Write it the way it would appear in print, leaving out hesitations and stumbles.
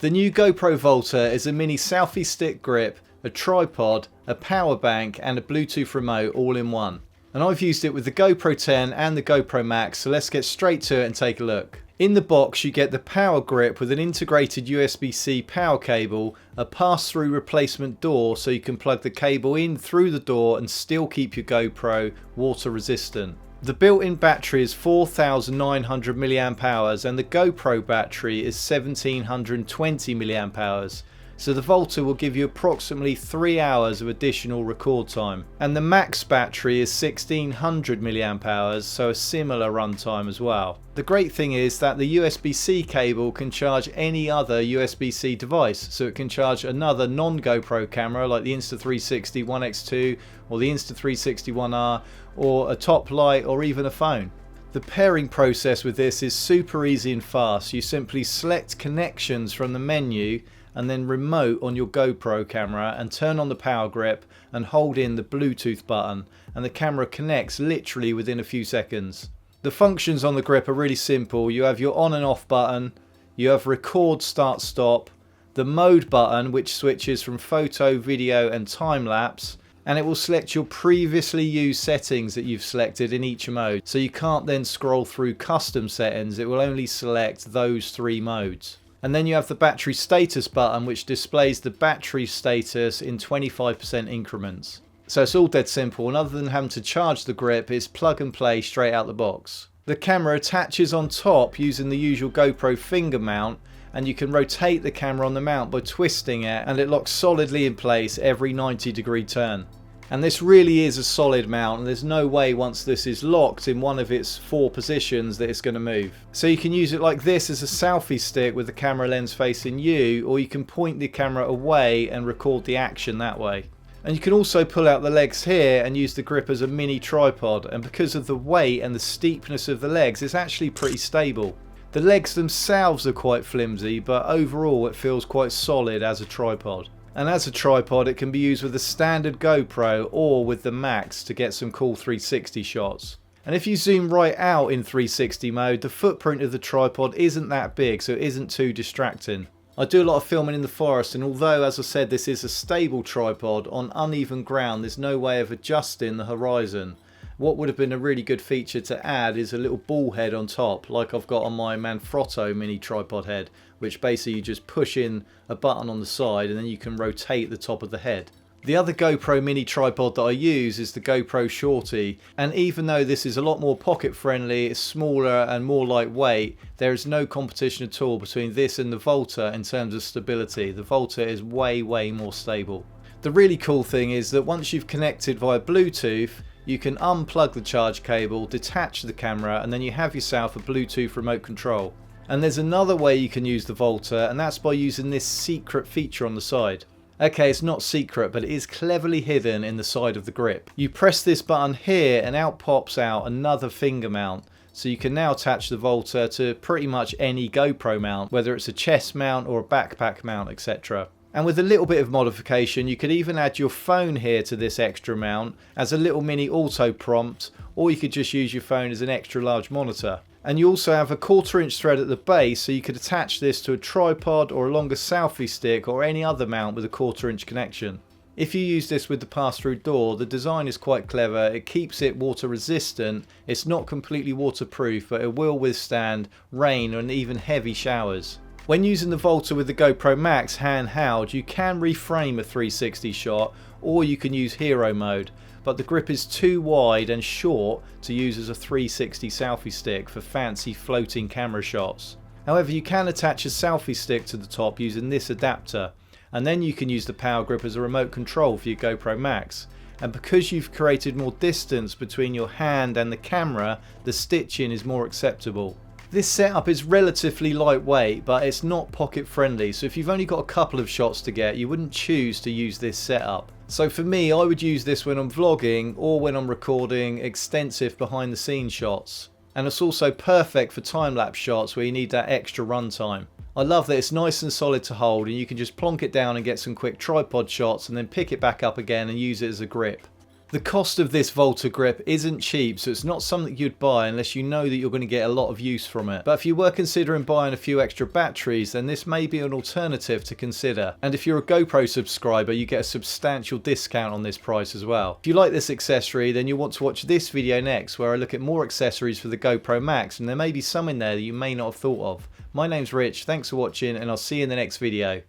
The new GoPro Volta is a mini selfie stick grip, a tripod, a power bank and a Bluetooth remote all in one. And I've used it with the GoPro 10 and the GoPro Max, so let's get straight to it and take a look. In the box you get the power grip with an integrated USB-C power cable, a pass-through replacement door so you can plug the cable in through the door and still keep your GoPro water resistant. The built-in battery is 4,900 mAh and the GoPro battery is 1,720 mAh. So the Volta will give you approximately 3 hours of additional record time. And the Max battery is 1,600 mAh, so a similar runtime as well. The great thing is that the USB-C cable can charge any other USB-C device, so it can charge another non-GoPro camera like the Insta360 One X2 or the Insta360 One R, or a top light, or even a phone. The pairing process with this is super easy and fast. You simply select connections from the menu and then remote on your GoPro camera and turn on the power grip and hold in the Bluetooth button, and the camera connects literally within a few seconds. The functions on the grip are really simple. You have your on and off button, you have record, start, stop, the mode button which switches from photo, video and time lapse, and it will select your previously used settings that you've selected in each mode, so you can't then scroll through custom settings. It will only select those 3 modes. And then you have the battery status button which displays the battery status in 25% increments. So it's all dead simple, and other than having to charge the grip, it's plug and play straight out the box. The camera attaches on top using the usual GoPro finger mount, and you can rotate the camera on the mount by twisting it, and it locks solidly in place every 90-degree turn. And this really is a solid mount, and there's no way once this is locked in one of its 4 positions that it's going to move. So you can use it like this as a selfie stick with the camera lens facing you, or you can point the camera away and record the action that way. And you can also pull out the legs here and use the grip as a mini tripod, and because of the weight and the steepness of the legs, it's actually pretty stable. The legs themselves are quite flimsy, but overall it feels quite solid as a tripod. And as a tripod it can be used with the standard GoPro or with the Max to get some cool 360 shots. And if you zoom right out in 360 mode, the footprint of the tripod isn't that big, so it isn't too distracting. I do a lot of filming in the forest, and although, as I said, this is a stable tripod, on uneven ground there's no way of adjusting the horizon. What would have been a really good feature to add is a little ball head on top, like I've got on my Manfrotto mini tripod head, which basically you just push in a button on the side and then you can rotate the top of the head. The other GoPro mini tripod that I use is the GoPro Shorty, and even though this is a lot more pocket friendly, it's smaller and more lightweight, there is no competition at all between this and the Volta in terms of stability. The Volta is way more stable. The really cool thing is that once you've connected via Bluetooth, you can unplug the charge cable, detach the camera, and then you have yourself a Bluetooth remote control. And there's another way you can use the Volta, and that's by using this secret feature on the side. Okay, it's not secret, but it is cleverly hidden in the side of the grip. You press this button here and out pops out another finger mount. So you can now attach the Volta to pretty much any GoPro mount, whether it's a chest mount or a backpack mount, etc. And with a little bit of modification, you could even add your phone here to this extra mount as a little mini auto prompt, or you could just use your phone as an extra large monitor. And you also have a 1/4 inch thread at the base, so you could attach this to a tripod or a longer selfie stick or any other mount with a 1/4 inch connection. If you use this with the pass-through door, the design is quite clever. It keeps it water resistant. It's not completely waterproof, but it will withstand rain and even heavy showers. When using the Volta with the GoPro Max handheld, you can reframe a 360 shot, or you can use hero mode, but the grip is too wide and short to use as a 360 selfie stick for fancy floating camera shots. However, you can attach a selfie stick to the top using this adapter, and then you can use the power grip as a remote control for your GoPro Max. And because you've created more distance between your hand and the camera, the stitching is more acceptable. This setup is relatively lightweight, but it's not pocket friendly, so if you've only got a couple of shots to get, you wouldn't choose to use this setup. So for me, I would use this when I'm vlogging or when I'm recording extensive behind the scenes shots. And it's also perfect for time-lapse shots where you need that extra runtime. I love that it's nice and solid to hold, and you can just plonk it down and get some quick tripod shots and then pick it back up again and use it as a grip. The cost of this Volta grip isn't cheap, so it's not something you'd buy unless you know that you're going to get a lot of use from it. But if you were considering buying a few extra batteries, then this may be an alternative to consider. And if you're a GoPro subscriber, you get a substantial discount on this price as well. If you like this accessory, then you'll want to watch this video next, where I look at more accessories for the GoPro Max, and there may be some in there that you may not have thought of. My name's Rich, thanks for watching, and I'll see you in the next video.